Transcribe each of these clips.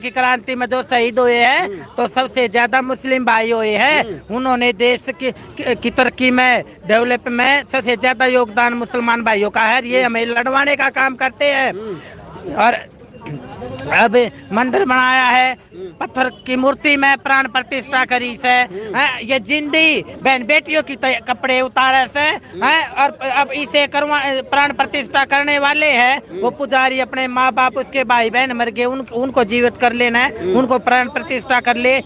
की क्रांति में जो शहीद हुए हैं तो सबसे ज्यादा मुस्लिम भाई हुए हैं। उन्होंने देश की तरक्की में, डेवलप में सबसे ज्यादा योगदान मुसलमान भाइयों का है। ये हमें लड़वाने का काम करते हैं। और अब मंदिर बनाया है, पत्थर की मूर्ति में प्राण प्रतिष्ठा करी से है। ये जिंदी बहन बेटियों की कपड़े उतारे से है। और अब इसे प्राण प्रतिष्ठा करने वाले हैं वो पुजारी, अपने माँ बाप, उसके भाई बहन मर गए, उनको जीवित कर लेना है, उनको प्राण प्रतिष्ठा कर ले।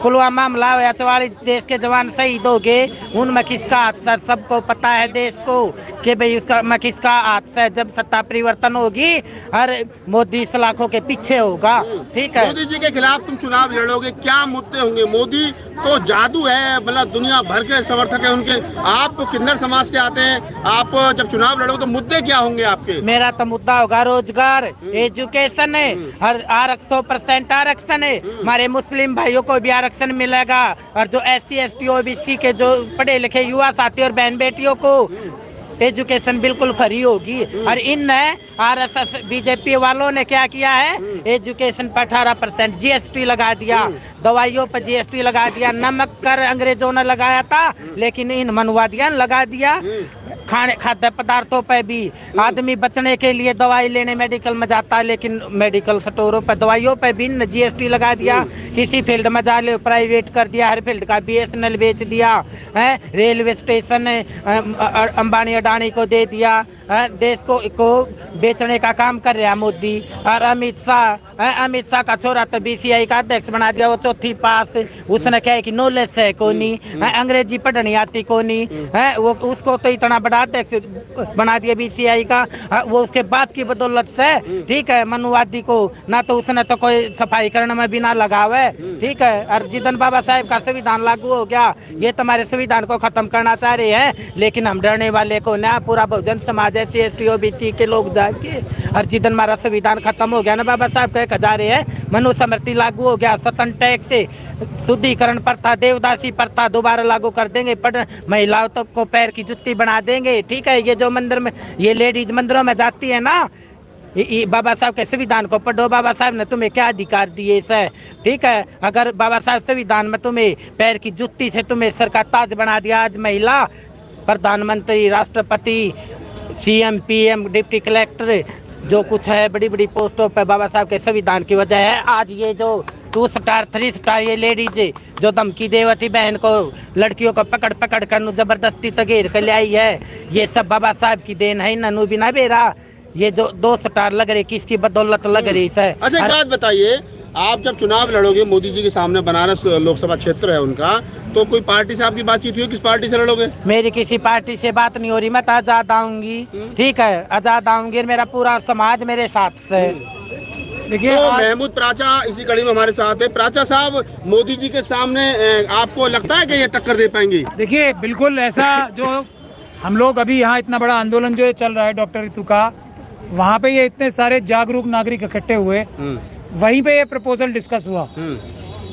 पुलवामा हमला या 44 देश के जवान शहीद हो गए, उनमें किसका हाथ है सबको पता है देश को कि भाई उसका में किसका हाथ है। जब सत्ता परिवर्तन होगी हर मोदी सलाखों के पीछे होगा। ठीक है, मोदी जी के खिलाफ तुम चुनाव लड़ोगे, क्या मुद्दे होंगे? मोदी तो जादू है, मतलब दुनिया भर के समर्थक है उनके। आप किन्नर समाज से आते हैं, आप जब चुनाव लड़ोगे तो मुद्दे क्या होंगे आपके? मेरा तो मुद्दा होगा रोजगार, एजुकेशन है, हर 100% आरक्षण है। हमारे मुस्लिम भाइयों को भी आरक्षण मिलेगा और जो SC ST OBC के जो पढ़े लिखे युवा साथी और बहन बेटियों को एजुकेशन बिल्कुल फ्री होगी। और इन RSS BJP वालों ने क्या किया है, एजुकेशन पर 18% GST लगा दिया, दवाइयों पर GST लगा दिया, नमक कर अंग्रेजों ने लगाया था लेकिन इन मनवादियों ने लगा दिया। खाद्य पदार्थों पर भी आदमी बचने के लिए दवाई लेने मेडिकल में जाता है लेकिन मेडिकल स्टोरों पर दवाइयों पर भी GST लगा दिया। किसी फील्ड में जा ले प्राइवेट कर दिया, हर फील्ड का BSNL बेच दिया है। रेलवे स्टेशन अंबानी अडानी को दे दिया है। देश को बेचने का काम कर रहा मोदी। और अमित शाह का छोरा तो BCI का अध्यक्ष बना दिया, वो 4th पास। उसने क्या है कि नॉलेज है कोनी, अंग्रेजी पढ़नी आती कोनी है, वो उसको तो इतना बड़ा अध्यक्ष बना दिया BCI का। वो उसके बाप की बदौलत से। ठीक है, मनुवादी को ना तो उसने तो कोई सफाई करने में भी ना लगावे। ठीक है, और जिदन बाबा साहब का संविधान लागू हो गया, ये तुम्हारे संविधान को खत्म करना चाह रहे हैं लेकिन हम डरने वाले को ना, पूरा Bahujan Samaj SC ST OBC के लोग जाके। और जिदन हमारा संविधान खत्म हो गया ना, बाबा साहब कह जा रहे हैं मनुस्मृति लागू हो गया, सतन टैक्स से शुद्धिकरण प्रथा, देवदासी प्रथा दोबारा लागू कर देंगे, महिलाओं तक को पैर की जुत्ती बना देंगे। ठीक है, ये जो मंदिर में ये लेडीज मंदिरों में जाती है ना, बाबा साहब के संविधान को पढ़ो, बाबा साहब ने तुम्हें क्या अधिकार दिए इसे। ठीक है, अगर बाबा साहब संविधान में तुम्हें पैर की जुत्ती से तुम्हें सर का ताज बना दिया, आज महिला प्रधानमंत्री, राष्ट्रपति, CM PM, डिप्टी कलेक्टर जो कुछ है बड़ी बड़ी पोस्टों पर बाबा साहब के संविधान की वजह है। आज ये जो 2 स्टार 3 स्टार ये लेडीज जो धमकी देवती बहन को, लड़कियों को पकड़ कर जबरदस्ती तगेर कर ले आई है, ये सब बाबा साहब की देन है। ननू बिना बेरा ये जो 2 स्टार लग रही, किसकी बदौलत लग रही है। अच्छा, एक बात बताइए, आप जब चुनाव लड़ोगे मोदी जी के सामने, बनारस लोकसभा क्षेत्र है उनका, तो कोई पार्टी से आपकी बातचीत हुई? किस पार्टी से लड़ोगे? मेरी किसी पार्टी से बात नहीं हो रही, मैं तो आजाद आऊंगी। ठीक है, आजाद आऊंगी, मेरा पूरा समाज मेरे साथ से। देखिए, तो महमूद प्राचा इसी कड़ी में हमारे साथ है। प्राचा साहब, मोदी जी के सामने आपको लगता है कि ये टक्कर दे पाएंगे? देखिए, बिल्कुल ऐसा जो हम लोग अभी यहाँ इतना बड़ा आंदोलन जो चल रहा है डॉक्टर रितु का, वहाँ पे ये इतने सारे जागरूक नागरिक इकट्ठे हुए, वहीं पे ये प्रपोजल डिस्कस हुआ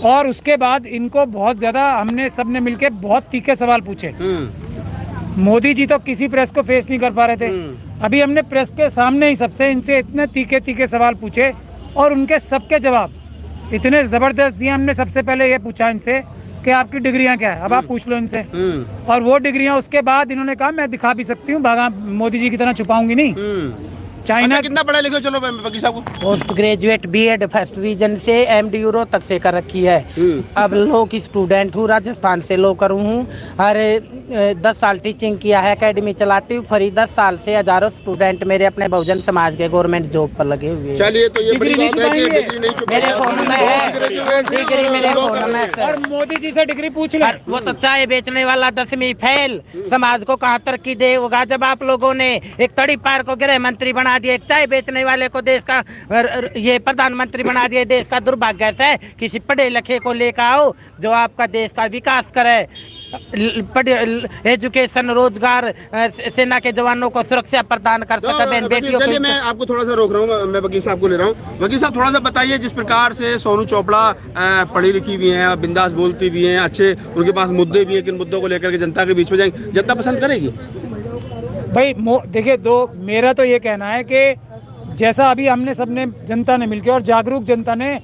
और उसके बाद इनको बहुत ज्यादा हमने सबने मिलके बहुत तीखे सवाल पूछे। मोदी जी तो किसी प्रेस को फेस नहीं कर पा रहे थे, अभी हमने प्रेस के सामने ही सबसे इनसे इतने तीखे सवाल पूछे और उनके सबके जवाब इतने जबरदस्त दिए। हमने सबसे पहले ये पूछा इनसे कि आपकी डिग्रियां क्या है, अब आप पूछ लो इनसे। और वो डिग्रियां उसके बाद इन्होंने कहा मैं दिखा भी सकती हूँ, भागा मोदी जी की तरह छुपाऊंगी नहीं। चाइना अच्छा, कितना पढ़ा लिखे? चलो बगी साहब को post graduate BEd first division से MD यूरो तक से कर रखी है। अब लो की स्टूडेंट हूँ, राजस्थान से लो करूँ हूँ। अरे 10 साल टीचिंग किया है, एकेडमी चलाती हूँ फ्री। 10 साल से हजारों स्टूडेंट मेरे अपने बहुजन समाज के गवर्नमेंट जॉब पर लगे हुए। चलिए, तो ये बड़ी बात है कि डिग्री नहीं मेरे फोन में है, डिग्री मेरे फोन में है। और मोदी जी से डिग्री पूछ ले। वो तो चाय बेचने वाला 10वीं फेल, समाज को कहाँ तरक्की देगा जब आप लोगों ने एक तड़ी पार को गृह मंत्री बना दिया, एक चाय बेचने वाले को देश का ये प्रधानमंत्री बना दिया। देश का दुर्भाग्य है, किसी पढ़े लिखे को लेकर आओ जो आपका देश का विकास करे, एजुकेशन, रोजगार, सेना के जवानों को सुरक्षा प्रदान कर सके, बहन बेटियों को। मैं आपको थोड़ा सा रोक रहा हूँ, मैं वकील साहब को ले रहा हूँ। वकील साहब, थोड़ा सा बताइए, जिस प्रकार से सोनू चोपड़ा पढ़ी लिखी भी हैं, बिंदास बोलती भी हैं, अच्छे उनके पास मुद्दे भी हैं, किन मुद्दों को लेकर के जनता के बीच में जाएंगे, जनता पसंद करेगी? भाई देखिए, मेरा तो ये कहना है कि जैसा अभी हमने सबने जनता ने मिलकर और जागरूक जनता ने